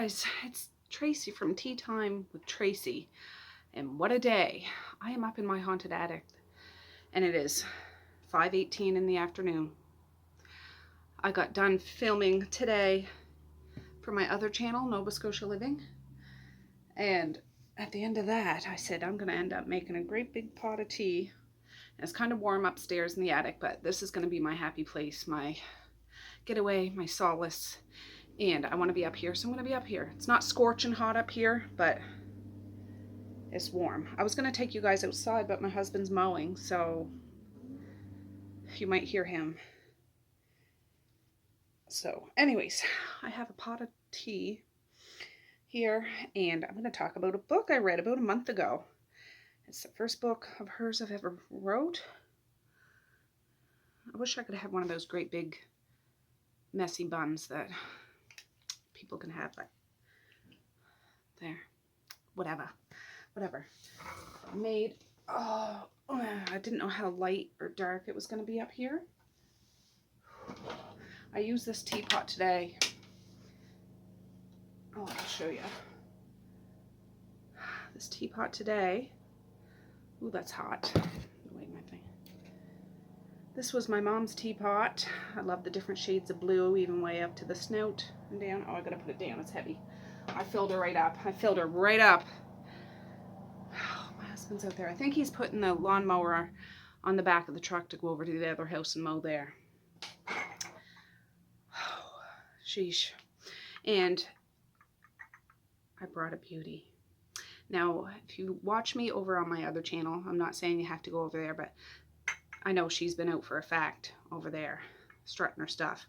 guys, it's Tracey from Tea Time with Tracey, and what a day. I am up in my haunted attic, and it is 5:18 in the afternoon. I got done filming today for my other channel, Nova Scotia Living, and at the end of that, I said I'm going to end up making a great big pot of tea. And it's kind of warm upstairs in the attic, but this is going to be my happy place, my getaway, my solace. And I want to be up here, so I'm going to be up here. It's not scorching hot up here, but it's warm. I was going to take you guys outside, but my husband's mowing, so you might hear him. So anyways, I have a pot of tea here, and I'm going to talk about a book I read about a month ago. It's the first book of hers I've ever wrote. I wish I could have one of those great big messy buns that people can have, but there, whatever. I made, I didn't know how light or dark it was going to be up here. I used this teapot today. Oh, I'll show you. This teapot today. Ooh, that's hot. Wait, my thing. This was my mom's teapot. I love the different shades of blue, even way up to the snout and down. Oh, I gotta put it down, it's heavy. I filled her right up. Oh, my husband's out there. I think he's putting the lawnmower on the back of the truck to go over to the other house and mow there. Oh, sheesh. And I brought a beauty. Now, if you watch me over on my other channel, I'm not saying you have to go over there, but I know she's been out for a fact over there, strutting her stuff.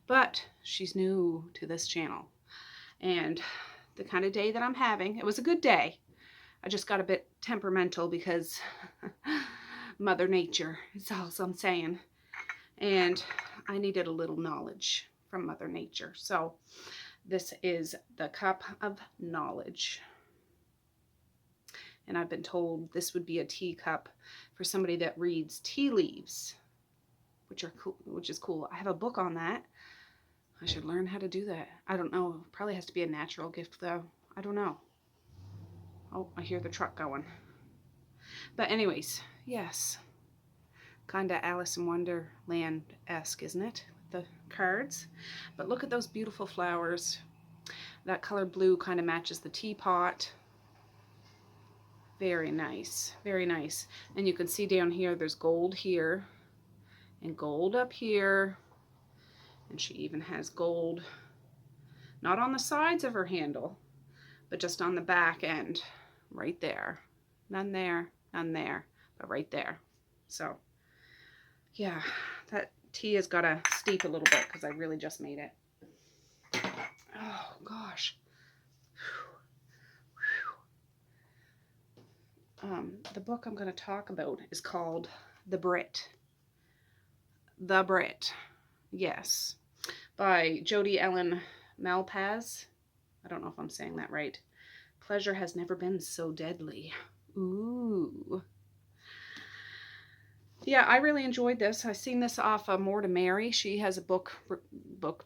But she's new to this channel. And the kind of day that I'm having, it was a good day. I just got a bit temperamental because Mother Nature is all I'm saying. And I needed a little knowledge from Mother Nature. So this is the Cup of Knowledge. And I've been told this would be a teacup for somebody that reads tea leaves, which is cool. I have a book on that. I should learn how to do that. I don't know. It probably has to be a natural gift, though. I don't know. Oh, I hear the truck going. But anyways, yes. Kind of Alice in Wonderland-esque, isn't it? With the cards. But look at those beautiful flowers. That color blue kind of matches the teapot. Very nice, very nice. And you can see down here, there's gold here and gold up here. And she even has gold, not on the sides of her handle, but just on the back end, right there. None there, but right there. So, yeah, that tea has got to steep a little bit because I really just made it. Oh, gosh. The book I'm going to talk about is called The Brit. The Brit. Yes. By Jodi Malpas. I don't know if I'm saying that right. Pleasure has never been so deadly. Ooh. Yeah, I really enjoyed this. I seen this off of More to Mary. She has a book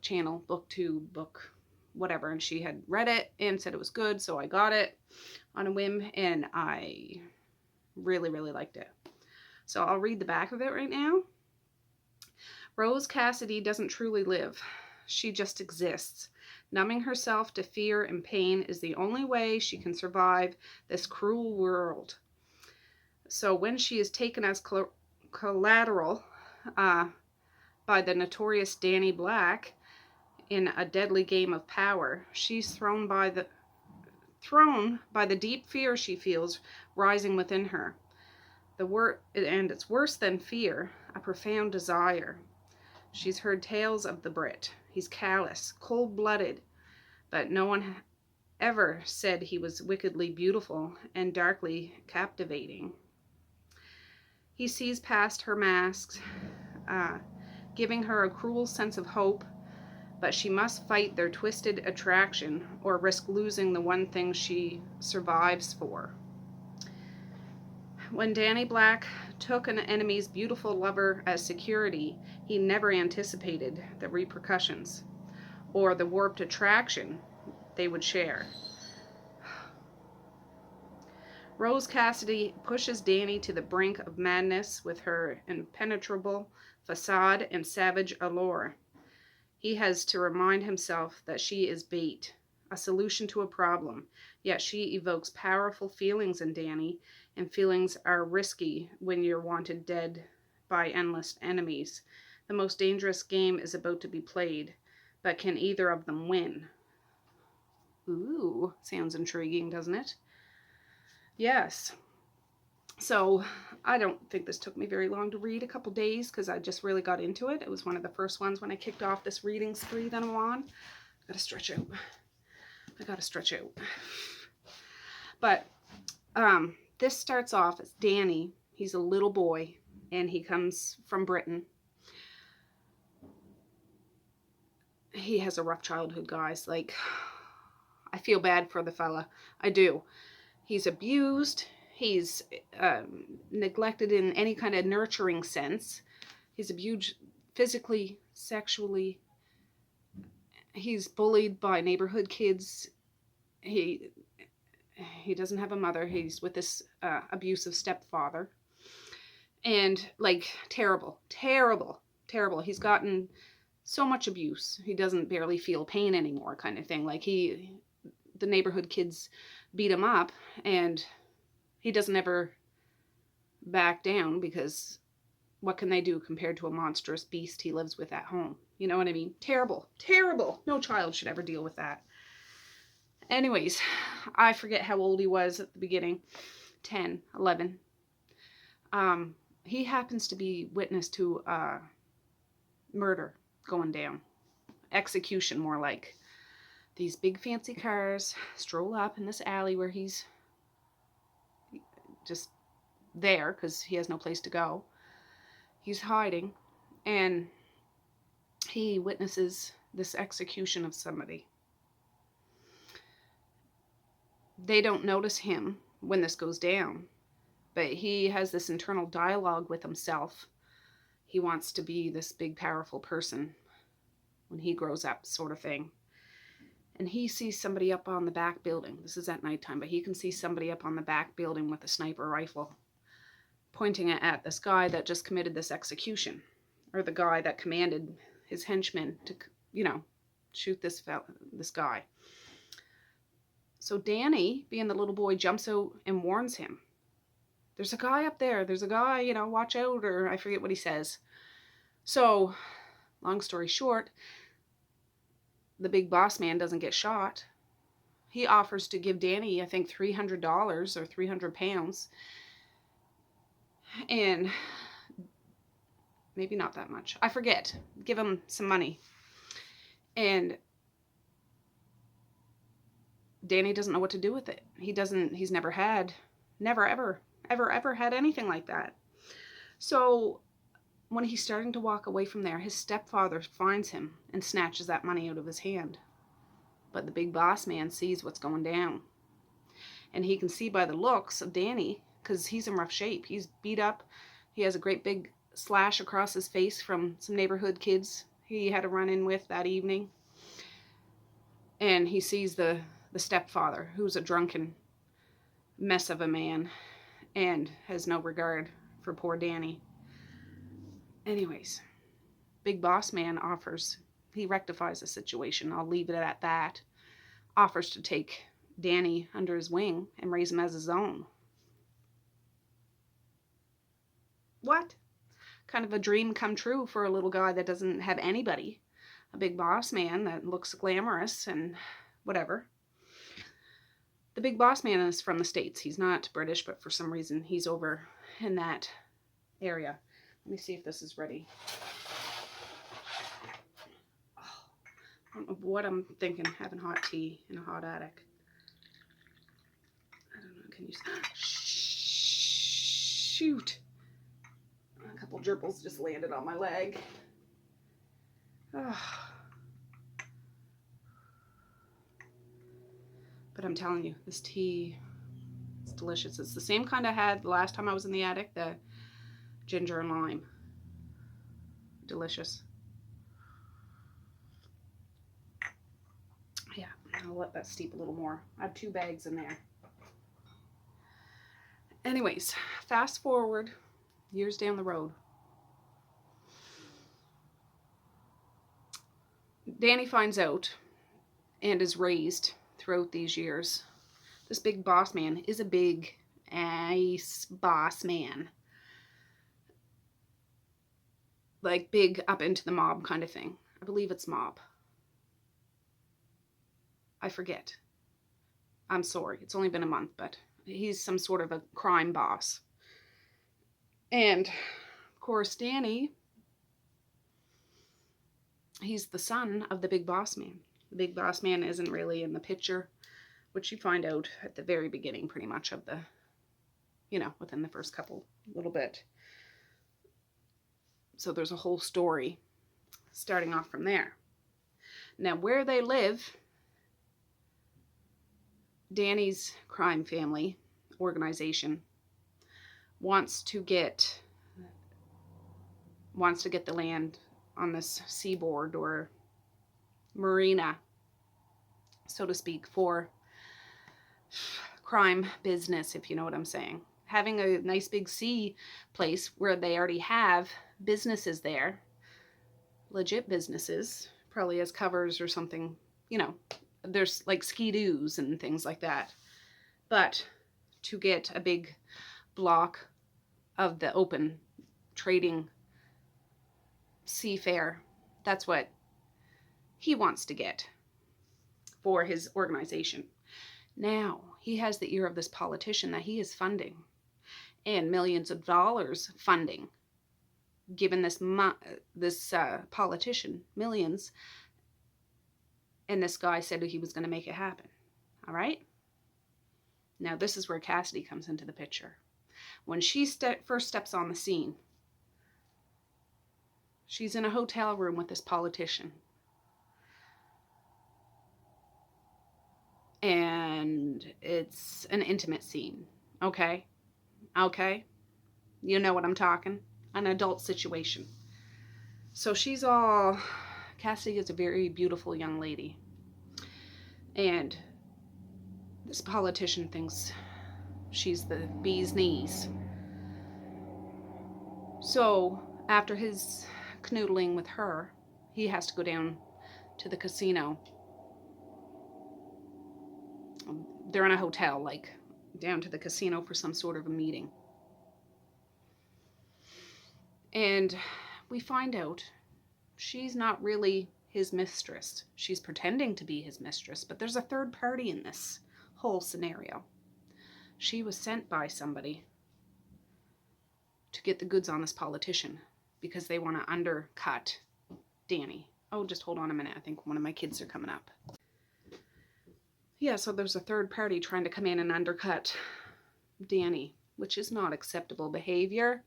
channel, booktube, book, whatever. And she had read it and said it was good. So I got it on a whim and I really, really liked it. So I'll read the back of it right now. Rose Cassidy doesn't truly live. She just exists. Numbing herself to fear and pain is the only way she can survive this cruel world. So when she is taken as collateral by the notorious Danny Black in a deadly game of power, she's thrown by the deep fear she feels rising within her. And it's worse than fear, a profound desire. She's heard tales of the Brit. He's callous, cold-blooded, but no one ever said he was wickedly beautiful and darkly captivating. He sees past her masks, giving her a cruel sense of hope, but she must fight their twisted attraction or risk losing the one thing she survives for. When Danny Black took an enemy's beautiful lover as security, he never anticipated the repercussions or the warped attraction they would share. Rose Cassidy pushes Danny to the brink of madness with her impenetrable facade and savage allure. He has to remind himself that she is bait, a solution to a problem, yet she evokes powerful feelings in Danny, and feelings are risky when you're wanted dead by endless enemies. The most dangerous game is about to be played, but can either of them win? Ooh, sounds intriguing, doesn't it? Yes. So I don't think this took me very long to read, a couple days, because I just really got into it. It was one of the first ones when I kicked off this reading spree that I'm on. I gotta stretch out. But this starts off as Danny. He's a little boy, and he comes from Britain. He has a rough childhood, guys. Like, I feel bad for the fella. I do. He's abused. He's neglected in any kind of nurturing sense. He's abused physically, sexually. He's bullied by neighborhood kids. He doesn't have a mother. He's with this abusive stepfather. And, like, terrible. He's gotten so much abuse. He doesn't barely feel pain anymore, kind of thing. Like, the neighborhood kids beat him up, and he doesn't ever back down, because what can they do compared to a monstrous beast he lives with at home? You know what I mean? Terrible. No child should ever deal with that. Anyways, I forget how old he was at the beginning. 10, 11. He happens to be witness to murder going down. Execution, more like. These big fancy cars stroll up in this alley where he's just there because he has no place to go. He's hiding, and he witnesses this execution of somebody. They don't notice him when this goes down, but he has this internal dialogue with himself. He wants to be this big, powerful person when he grows up, sort of thing. And he sees somebody up on the back building. This is at nighttime, but he can see somebody up on the back building with a sniper rifle pointing it at this guy that just committed this execution, or the guy that commanded his henchmen to, shoot this guy. So Danny, being the little boy, jumps out and warns him. There's a guy up there. There's a guy, watch out, or I forget what he says. So, long story short, the big boss man doesn't get shot. He offers to give Danny, I think, $300 or 300 pounds. And maybe not that much. I forget. Give him some money. And Danny doesn't know what to do with it. He's never ever had anything like that. So when he's starting to walk away from there, his stepfather finds him and snatches that money out of his hand. But the big boss man sees what's going down. And he can see by the looks of Danny, because he's in rough shape. He's beat up. He has a great big slash across his face from some neighborhood kids he had a run-in with that evening. And he sees the stepfather, who's a drunken mess of a man and has no regard for poor Danny. Anyways, big boss man he rectifies the situation. I'll leave it at that. Offers to take Danny under his wing and raise him as his own. What? Kind of a dream come true for a little guy that doesn't have anybody. A big boss man that looks glamorous and whatever. The big boss man is from the States. He's not British, but for some reason he's over in that area. Let me see if this is ready. Oh, I don't know what I'm thinking, having hot tea in a hot attic. I don't know, can you... Shoot! A couple gerbils just landed on my leg. Oh. But I'm telling you, this tea, it's delicious. It's the same kind I had the last time I was in the attic, the ginger and lime. Delicious. Yeah. I'll let that steep a little more. I have 2 bags in there. Anyways, fast forward years down the road. Danny finds out and is raised throughout these years. This big boss man is a big ass boss man. Like big up into the mob kind of thing. I believe it's mob. I forget. I'm sorry. It's only been a month, but he's some sort of a crime boss. And, of course, Danny, he's the son of the big boss man. The big boss man isn't really in the picture, which you find out at the very beginning pretty much of the, within the first couple little bit. So there's a whole story starting off from there. Now, where they live, Danny's crime family organization wants to get the land on this seaboard or marina, so to speak, for crime business, if you know what I'm saying. Having a nice big sea place where they already have businesses there, legit businesses, probably as covers or something, there's like ski-doos and things like that. But to get a big block of the open trading seafair, that's what he wants to get for his organization. Now, he has the ear of this politician that he is funding, and millions of dollars funding, given this politician millions, and this guy said he was going to make it happen. All right? Now, this is where Cassidy comes into the picture. When she first steps on the scene, she's in a hotel room with this politician. And it's an intimate scene. Okay? Okay? You know what I'm talking. An adult situation. So Cassidy is a very beautiful young lady. And this politician thinks she's the bee's knees. So after his canoodling with her, he has to go down to the casino. They're in a hotel, like down to the casino for some sort of a meeting. And we find out she's not really his mistress. She's pretending to be his mistress, but there's a third party in this whole scenario. She was sent by somebody to get the goods on this politician because they want to undercut Danny. Oh, just hold on a minute. I think one of my kids are coming up. Yeah, so there's a third party trying to come in and undercut Danny, which is not acceptable behavior.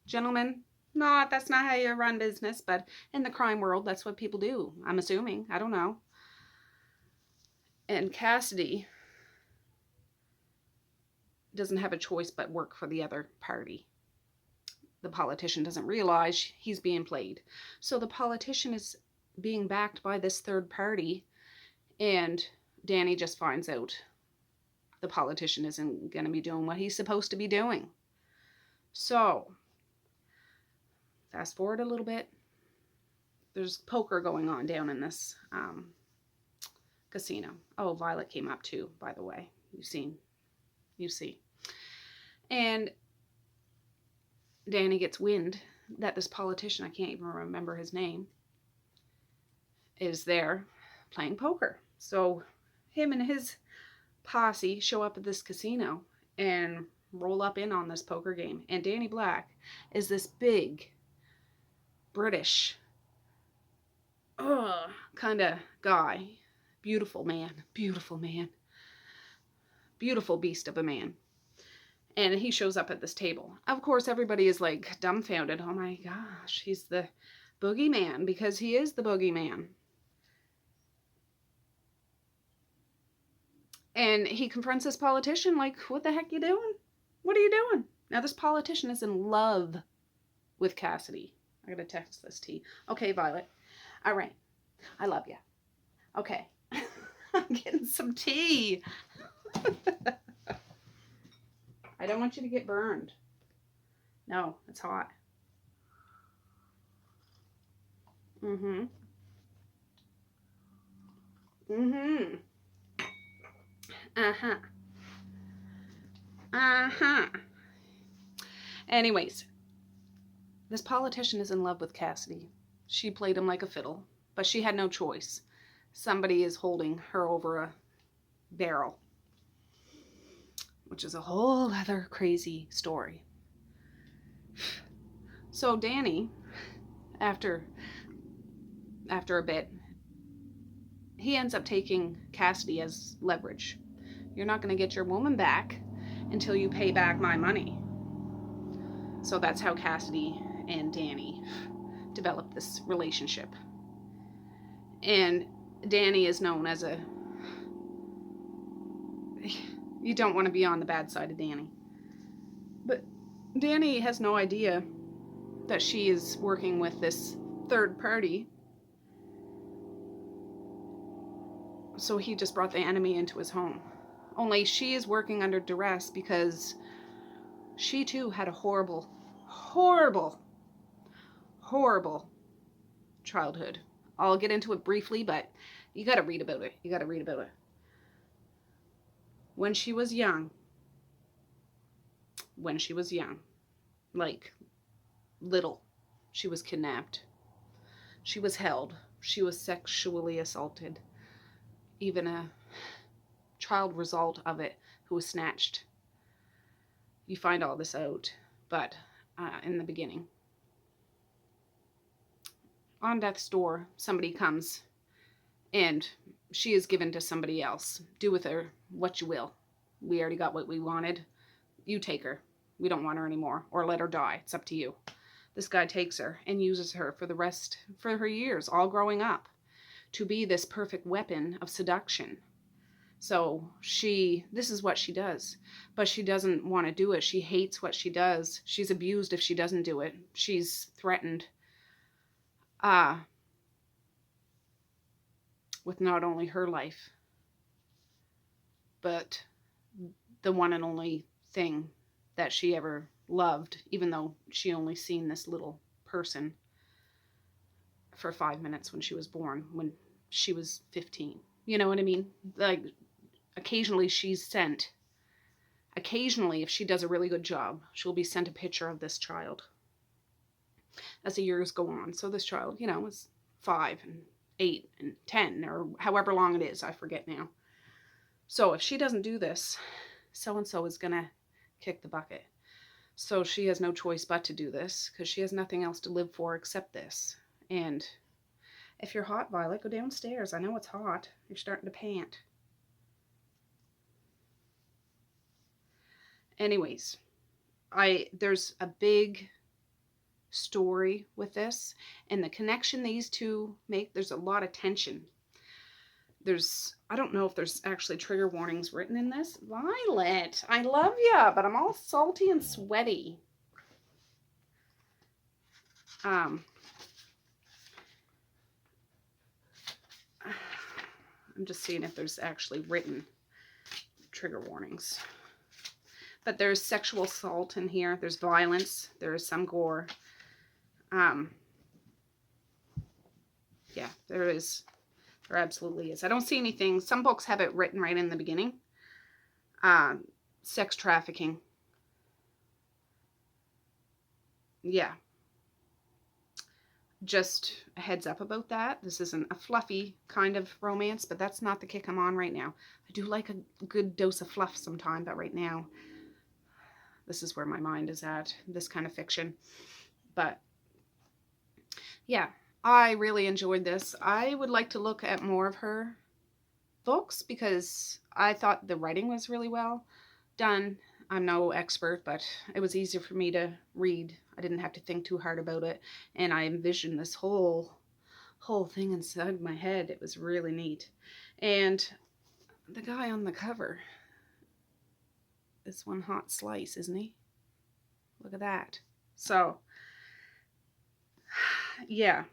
Gentlemen, that's not how you run business, but in the crime world, that's what people do. I'm assuming. I don't know. And Cassidy doesn't have a choice but work for the other party. The politician doesn't realize he's being played. So the politician is being backed by this third party, and Danny just finds out the politician isn't going to be doing what he's supposed to be doing. So, fast forward a little bit. There's poker going on down in this casino. Oh, Violet came up too, by the way. You see. And Danny gets wind that this politician, I can't even remember his name, is there playing poker. So him and his posse show up at this casino and roll up in on this poker game. And Danny Black is this big British kind of guy. Beautiful man. Beautiful beast of a man. And he shows up at this table. Of course, everybody is like dumbfounded. Oh my gosh, he's the boogeyman, because he is the boogeyman. And he confronts this politician like, what the heck you doing? What are you doing? Now, this politician is in love with Cassidy. I gotta text this to you. Okay, Violet. All right. I love you. Okay. I'm getting some tea. I don't want you to get burned. No, it's hot. Mm-hmm. Mm-hmm. Uh-huh. Uh-huh. Anyways, this politician is in love with Cassidy. She played him like a fiddle, but she had no choice. Somebody is holding her over a barrel, which is a whole other crazy story. So Danny, after a bit, he ends up taking Cassidy as leverage. You're not going to get your woman back until you pay back my money. So that's how Cassidy and Danny developed this relationship. And Danny is known as a... You don't want to be on the bad side of Danny. But Danny has no idea that she is working with this third party. So he just brought the enemy into his home. Only she is working under duress because she too had a horrible, horrible, horrible childhood. I'll get into it briefly, but you got to read about it. You got to read about it. When she was young, like little, she was kidnapped. She was held. She was sexually assaulted. Even a child result of it who was snatched. You find all this out, but in the beginning. On death's door, somebody comes and she is given to somebody else. Do with her what you will. We already got what we wanted. You take her. We don't want her anymore. Or let her die. It's up to you. This guy takes her and uses her for her years, all growing up, to be this perfect weapon of seduction. So this is what she does, but she doesn't want to do it. She hates what she does. She's abused if she doesn't do it. She's threatened with not only her life, but the one and only thing that she ever loved, even though she only seen this little person for 5 minutes when she was born, when she was 15. You know what I mean? Like, occasionally she's sent. Occasionally, if she does a really good job, she'll be sent a picture of this child as the years go on. So this child, is 5 and 8 and 10 or however long it is. I forget now. So if she doesn't do this, so-and-so is going to kick the bucket. So she has no choice but to do this because she has nothing else to live for except this. And if you're hot, Violet, go downstairs. I know it's hot. You're starting to pant. Anyways, there's a big story with this, and the connection these two make, there's a lot of tension. I don't know if there's actually trigger warnings written in this. Violet, I love ya, but I'm all salty and sweaty. I'm just seeing if there's actually written trigger warnings. But there's sexual assault in here. There's violence. There is some gore. Yeah, there is. There absolutely is. I don't see anything. Some books have it written right in the beginning. Sex trafficking. Yeah. Just a heads up about that. This isn't a fluffy kind of romance, but that's not the kick I'm on right now. I do like a good dose of fluff sometime, but right now, this is where my mind is at, this kind of fiction. But yeah, I really enjoyed this. I would like to look at more of her books because I thought the writing was really well done. I'm no expert, but it was easier for me to read. I didn't have to think too hard about it. And I envisioned this whole thing inside my head. It was really neat. And the guy on the cover is one hot slice, isn't he? Look at that. So, yeah.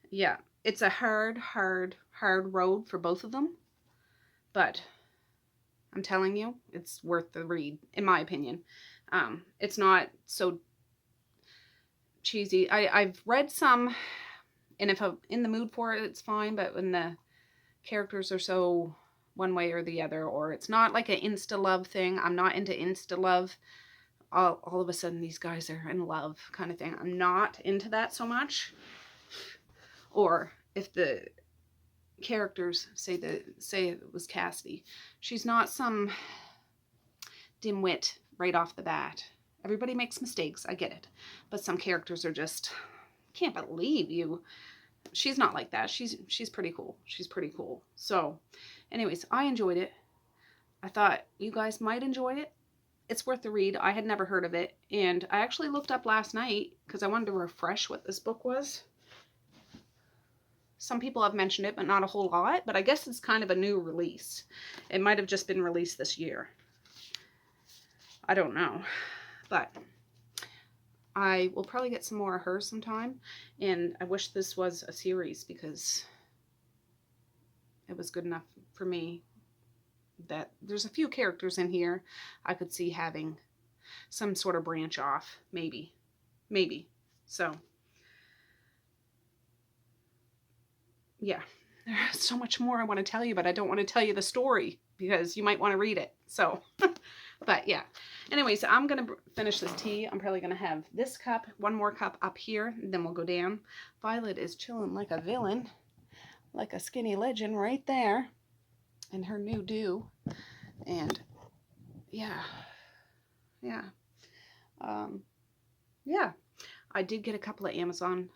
Yeah. It's a hard hard road for both of them, but I'm telling you, it's worth the read, in my opinion. It's not so cheesy. I've read some, and if I'm in the mood for it, it's fine, but when the characters are so one way or the other, or it's not like an insta-love thing. I'm not into insta-love. All of a sudden, these guys are in love kind of thing. I'm not into that so much. Or if the characters say it was Cassidy, she's not some dimwit right off the bat. Everybody makes mistakes, I get it, but some characters are just, can't believe you. She's not like that. She's pretty cool. She's pretty cool. So anyways, I enjoyed it. I thought you guys might enjoy it. It's worth the read. I had never heard of it, and I actually looked up last night because I wanted to refresh what this book was. Some people have mentioned it, but not a whole lot. But I guess it's kind of a new release. It might have just been released this year. I don't know. But I will probably get some more of hers sometime. And I wish this was a series because it was good enough for me that there's a few characters in here I could see having some sort of branch off. Maybe. So yeah, there's so much more I want to tell you, but I don't want to tell you the story because you might want to read it. So, but yeah. Anyways, I'm going to finish this tea. I'm probably going to have this cup, one more cup up here, and then we'll go down. Violet is chilling like a villain, like a skinny legend right there in her new do. And yeah. Yeah. I did get a couple of Amazon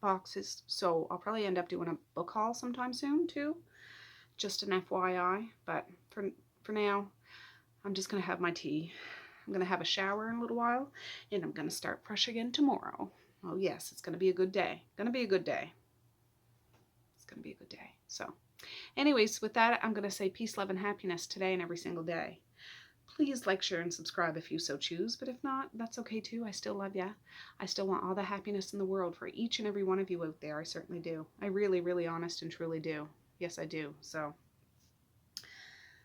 boxes, so I'll probably end up doing a book haul sometime soon too, just an FYI. But for now, I'm just gonna have my tea. I'm gonna have a shower in a little while, and I'm gonna start fresh again tomorrow. Oh yes, it's gonna be a good day. It's gonna be a good day. So anyways, with that, I'm gonna say peace, love, and happiness today and every single day. Please like, share, and subscribe if you so choose, but if not, that's okay too. I still love ya. I still want all the happiness in the world for each and every one of you out there. I certainly do. I really, really honest and truly do. Yes, I do. So,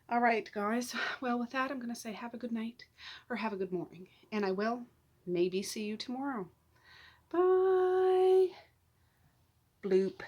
all right, guys. Well, with that, I'm going to say have a good night or have a good morning, and I will maybe see you tomorrow. Bye. Bloop.